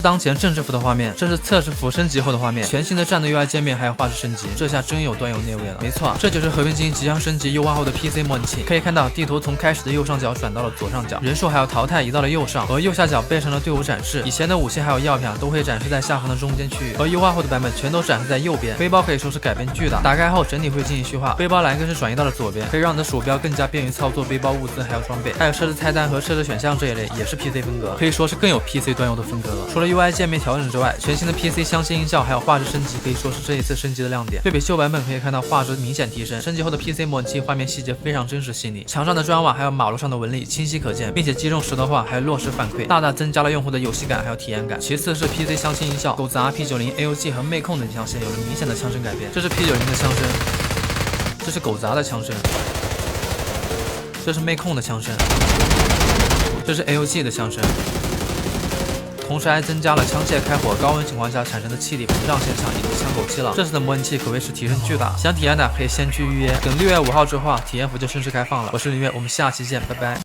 当前正式服的画面，这是测试服升级后的画面，全新的战斗 UI 界面还有画质升级，这下真有端游内味了。没错，这就是和平精英即将升级优化后的 PC 模拟器。可以看到地图从开始的右上角转到了左上角，人数还有淘汰移到了右上，而右下角变成了队伍展示。以前的武器还有药品都会展示在下方的中间区域，而优化后的版本全都展示在右边。背包可以说是改变巨大，打开后整体会进行虚化，背包栏更是转移到了左边，可以让你的鼠标更加便于操作背包物资还有装备，还有设置菜单和设置选项这一类也是 PC 风格，可以说是更有 PC 端游的风格了。除了 UI 界面调整之外，全新的 PC 相信音效还有画质升级可以说是这一次升级的亮点。对比旧版本可以看到画质明显提升，升级后的 PC 模拟器画面细节非常真实细腻，墙上的砖瓦还有马路上的纹理清晰可见，并且击中时的话还有落实反馈，大大增加了用户的游戏感还有体验感。其次是 PC 相信音效，狗子 P90、AOG 和妹控等枪线有了明显的枪声改变，这是 P90的枪声，这是狗杂的枪声，这是妹控的枪声，这是 AOG 的枪声，同时还增加了枪械开火高温情况下产生的气体膨胀现象以及枪口气浪。这次的模拟器可谓是提升巨大，想体验的可以先去预约，等6月5号之后体验服就正式开放了。我是林月，我们下期见，拜拜。